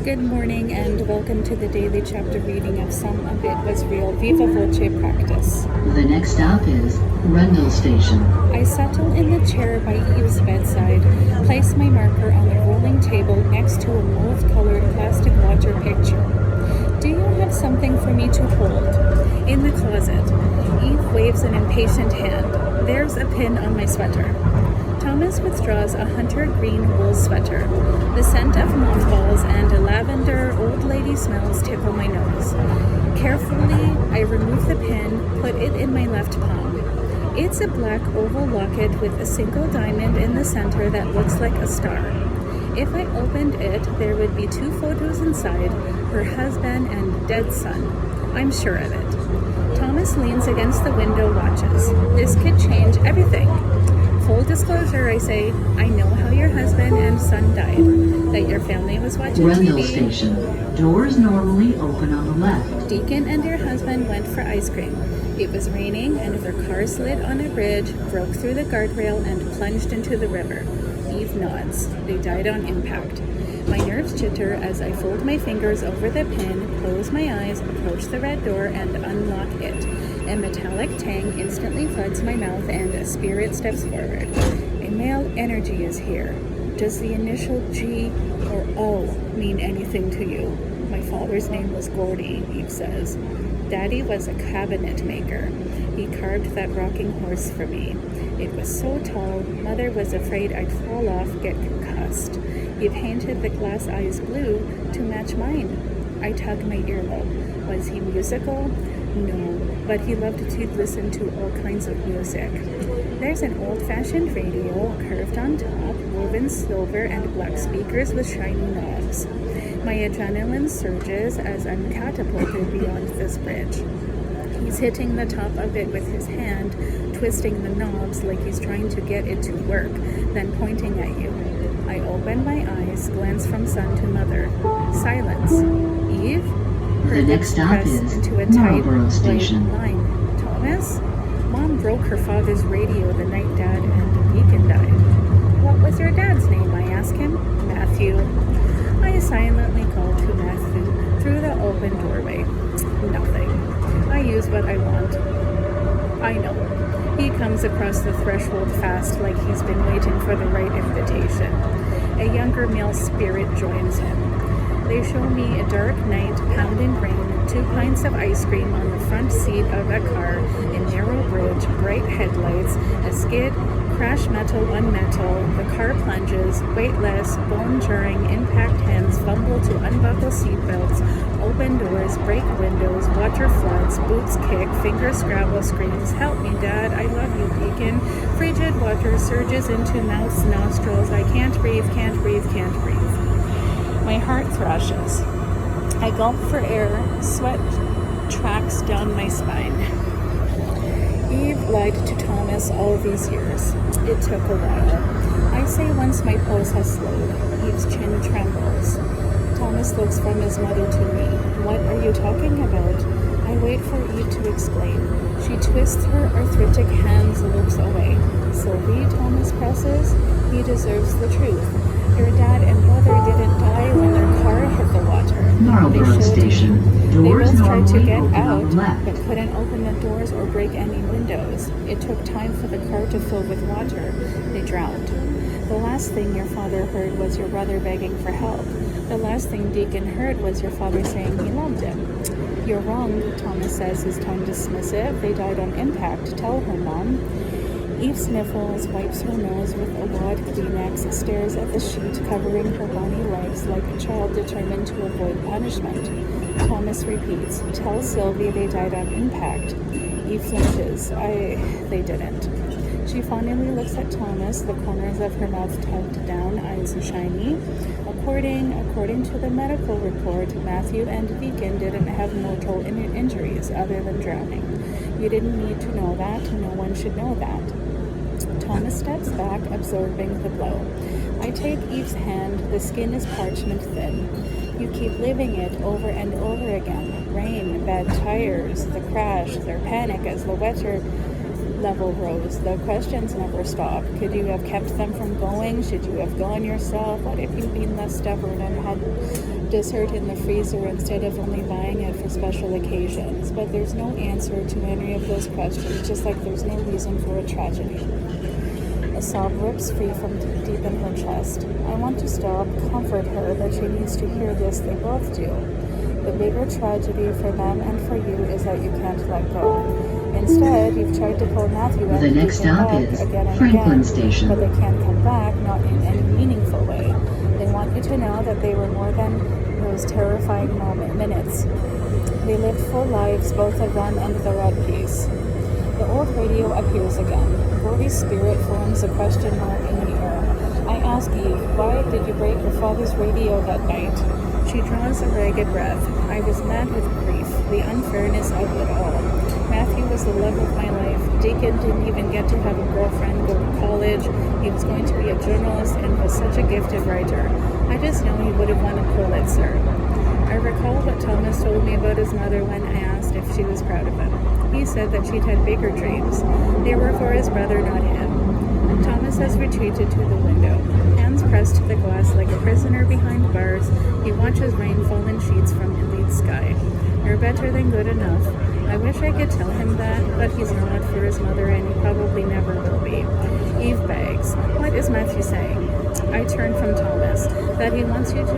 Good morning and welcome to the daily chapter reading of Some of It Was Real Viva Voce practice. The next stop is Rundle Station. I settle in the chair by Eve's bedside, place my marker on the rolling table next to a mauve-colored plastic water picture. Do you have something for me to hold? In the closet. Eve waves an impatient hand. There's a pin on my sweater. Thomas withdraws a hunter green wool sweater. The scent of mothballs and a lavender old lady smells tickle my nose. Carefully, I remove the pin, put it in my left palm. It's a black oval locket with a single diamond in the center that looks like a star. If I opened it, there would be 2 photos inside, her husband and dead son. I'm sure of it. Thomas leans against the window, watches. This could change everything. Full disclosure, I say, I know how your husband and son died, that your family was watching Rundle TV. Station. Doors normally open on the left. Deacon and your husband went for ice cream. It was raining and their car slid on a bridge, broke through the guardrail, and plunged into the river. Eve nods. They died on impact. My nerves jitter as I fold my fingers over the pin, close my eyes, approach the red door, and unlock it. A metallic tang instantly floods my mouth and a spirit steps forward. A male energy is here. Does the initial G or O mean anything to you? My father's name was Gordy, Eve says. Daddy was a cabinet maker. He carved that rocking horse for me. It was so tall, Mother was afraid I'd fall off, get concussed. He painted the glass eyes blue to match mine. I tug my earlobe. Was he musical? No, but he loved to listen to all kinds of music. There's an old-fashioned radio, curved on top, woven silver and black speakers with shiny knobs. My adrenaline surges as I'm catapulted beyond this bridge. He's hitting the top of it with his hand, twisting the knobs like he's trying to get it to work, then pointing at you. I open my eyes, glance from son to mother. Silence. Eve? Her The next lips stop press is into a tight Marlboro white Station. line. Thomas? Mom broke her father's radio the night Dad and Deacon died. What was your dad's name? I ask him. Matthew. I silently call to Matthew through the open doorway. Nothing. I use what I want. I know. He comes across the threshold fast, like he's been waiting for the right invitation. A younger male spirit joins him. They show me a dark night, pounding rain, 2 pints of ice cream on the front seat of a car, a narrow bridge, bright headlights, a skid, crash metal on metal, the car plunges, weightless, bone-jarring, impact hands fumble to unbuckle seatbelts, open doors, break windows, water floods, boots kick, fingers scrabble, screams, help me, Dad, I love you, Deacon. Frigid water surges into mouth's nostrils, I can't breathe, can't breathe, can't breathe. My heart thrashes. I gulp for air, sweat tracks down my spine. Eve lied to Thomas all these years. It took a while. I say once my pulse has slowed. Eve's chin trembles. Thomas looks from his mother to me. What are you talking about? I wait for Eve to explain. She twists her arthritic hands, looks away. Sylvie, Thomas presses. He deserves the truth. Your dad and mother didn't die when their car hit the water. Marlboro Station. They Doors both tried to normally get open out, on the left. but couldn't open the doors or break any windows. It took time for the car to fill with water. They drowned. The last thing your father heard was your brother begging for help. The last thing Deacon heard was your father saying he loved him. You're wrong, Thomas says, his tone dismissive. They died on impact. Tell her, Mom. Eve sniffles, wipes her nose with a wad Kleenex, stares at the sheet covering her bony legs like a child determined to avoid punishment. Thomas repeats, tell Sylvie they died on impact. Eve flinches. They didn't. She fondly looks at Thomas, the corners of her mouth tugged down, eyes shiny. According to the medical report, Matthew and Deacon didn't have mortal injuries other than drowning. You didn't need to know that. No one should know that. Thomas steps back, absorbing the blow. I take Eve's hand. The skin is parchment thin. You keep living it over and over again. Rain, bad tires, the crash, their panic as the level rose. The questions never stop. Could you have kept them from going? Should you have gone yourself? What if you'd been less stubborn and had dessert in the freezer instead of only buying it for special occasions? But there's no answer to any of those questions, just like there's no reason for a tragedy. A sob rips free from deep in her chest. I want to stop, comfort her that she needs to hear this. They both do. The bigger tragedy for them and for you is that you can't let go. Instead, you've tried to pull Matthew and The next stop back is again and Franklin again, Station. but they can't come back, not in any meaningful way. They want you to know that they were more than those terrifying minutes. They lived full lives, both of them, and they're at peace. The old radio appears again. Gordy's spirit forms a question mark in the air. I ask Eve, why did you break your father's radio that night? She draws a ragged breath. I was mad with grief, the unfairness of it all. Matthew was the love of my life. Deacon didn't even get to have a girlfriend, go to college. He was going to be a journalist and was such a gifted writer. I just know he would have won a Pulitzer. I recall what Thomas told me about his mother when I asked if she was proud of him. He said that she'd had bigger dreams. They were for his brother, not him. Thomas has retreated to the window. Hands pressed to the glass like a prisoner behind bars, he watches rain fall in sheets from a lead sky. You're better than good enough. I wish I could tell him that, but he's not for his mother and he probably never will be. Eve begs, what is Matthew saying? I turn from Thomas, that he wants you to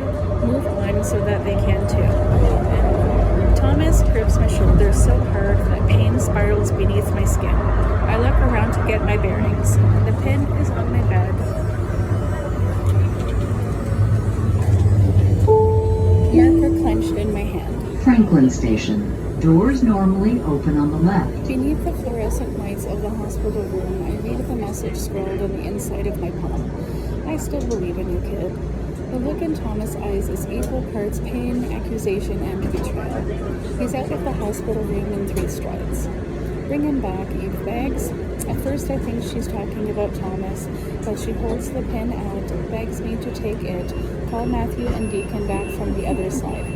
move on so that they can too. And Thomas grips my shoulder so hard that pain spirals beneath my skin. I look around to get my bearings. The pin is on my bed. Marker clenched in my hand. Franklin Station. Doors normally open on the left. Beneath the fluorescent lights of the hospital room, I read the message scrawled on the inside of my palm. I still believe in you, kid. The look in Thomas' eyes is equal parts pain, accusation, and betrayal. He's out of the hospital room in 3 strides. Bring him back, Eve begs. At first I think she's talking about Thomas, but she holds the pin out, begs me to take it, call Matthew and Deacon back from the other side.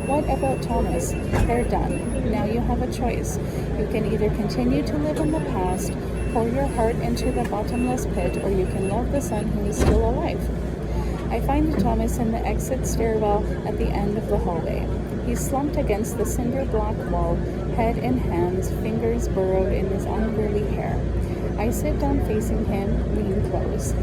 What about Thomas? They're done. Now you have a choice. You can either continue to live in the past, pour your heart into the bottomless pit, or you can love the son who is still alive. I find Thomas in the exit stairwell at the end of the hallway. He's slumped against the cinder block wall, head in hands, fingers burrowed in his unruly hair. I sit down facing him, lean close.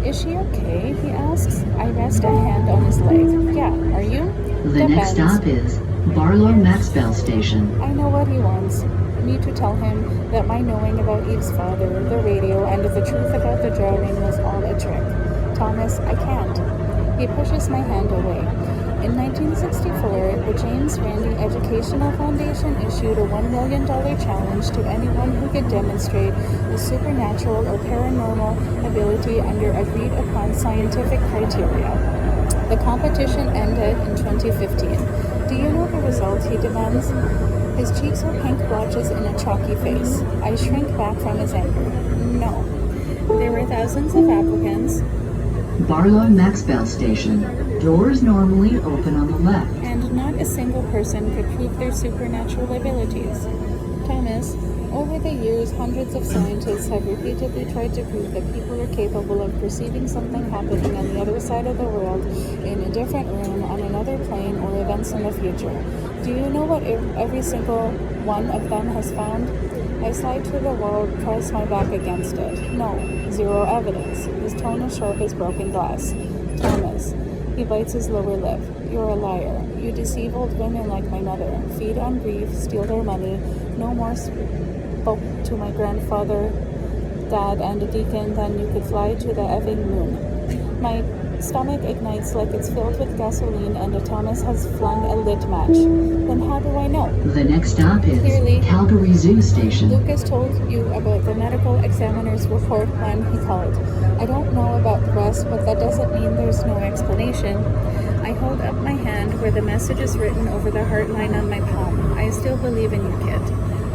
Is she okay? He asks. I rest a hand on his leg. Yeah, are you? The next stop is Barlow Maxwell Station. I know what he wants. Me to tell him that my knowing about Eve's father, the radio, and the truth about the drowning was all a trick. Thomas, I can't. He pushes my hand away. In 1964, the James Randi Educational Foundation issued a $1 million challenge to anyone who could demonstrate a supernatural or paranormal ability under agreed-upon scientific criteria. The competition ended in 2015. Do you know the result, he demands? His cheeks are pink blotches in a chalky face. I shrink back from his anger. No. There were thousands of applicants. Barlow Maxwell Station. Doors normally open on the left. And not a single person could prove their supernatural abilities. Thomas, over the years, hundreds of scientists have repeatedly tried to prove that people are capable of perceiving something happening on the other side of the world, in a different room, on another plane, or events in the future. Do you know what every single one of them has found? I slide to the wall, press my back against it. No, zero evidence. His tone is sharp as broken glass. Thomas. He bites his lower lip. You're a liar. You deceive old women like my mother. Feed on grief, steal their money. No more spoke to my grandfather, dad, and a deacon than you could fly to the effing moon. My stomach ignites like it's filled with gasoline and Thomas has flung a lit match. Then how do I know? The next stop is Clearly, Calgary Zoo Station. Lucas told you about the medical examiner's report when he called. I don't know about the rest, but that doesn't mean there's no explanation. I hold up my hand where the message is written over the heart line on my palm. I still believe in you, kid.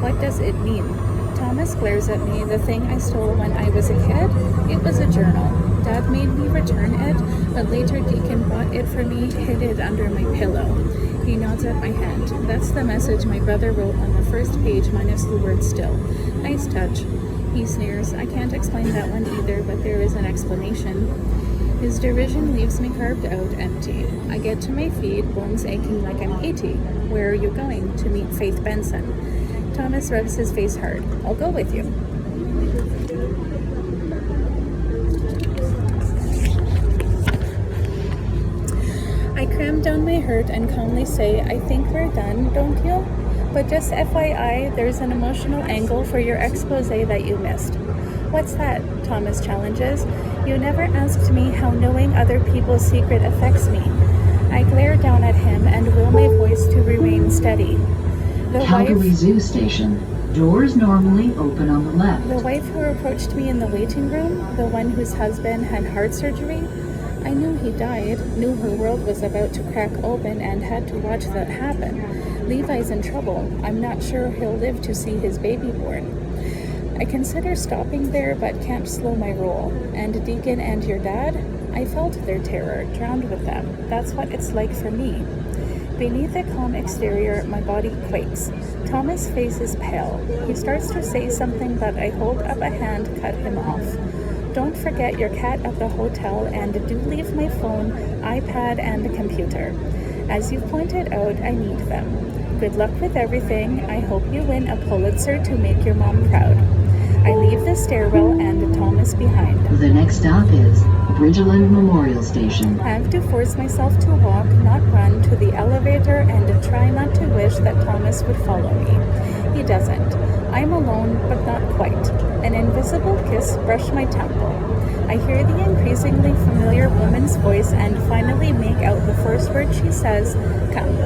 What does it mean? Thomas glares at me. The thing I stole when I was a kid? It was a journal. Dad made me return it, but later Deacon bought it for me, hid it under my pillow. He nods at my hand. That's the message my brother wrote on the first page minus the word still. Nice touch. he sneers. I can't explain that one either, but there is an explanation. His derision leaves me carved out empty. I get to my feet, bones aching like I'm 80. Where are you going? To meet Faith Benson. Thomas rubs his face hard. I'll go with you. I cram down my hurt and calmly say, I think we're done, don't you? But just FYI, there's an emotional angle for your expose that you missed. What's that? Thomas challenges. You never asked me how knowing other people's secret affects me. I glare down at him and will my voice to remain steady. Calgary Zoo Station. Doors normally open on the left. The wife who approached me in the waiting room, the one whose husband had heart surgery, I knew he died, knew her world was about to crack open and had to watch that happen. Levi's in trouble. I'm not sure he'll live to see his baby born. I consider stopping there but can't slow my roll. And Deacon and your dad? I felt their terror, drowned with them. That's what it's like for me. Beneath the calm exterior, my body quakes. Thomas' face is pale. He starts to say something, but I hold up a hand, cut him off. Don't forget your cat at the hotel, and do leave my phone, iPad, and a computer. As you've pointed out, I need them. Good luck with everything. I hope you win a Pulitzer to make your mom proud. I leave the stairwell and Thomas behind. The next stop is Bridgeland Memorial Station. I have to force myself to walk, not run, to the elevator and try not to wish that Thomas would follow me. He doesn't. I'm alone, but not quite. An invisible kiss brushed my temple. I hear the increasingly familiar woman's voice and finally make out the first word she says, come.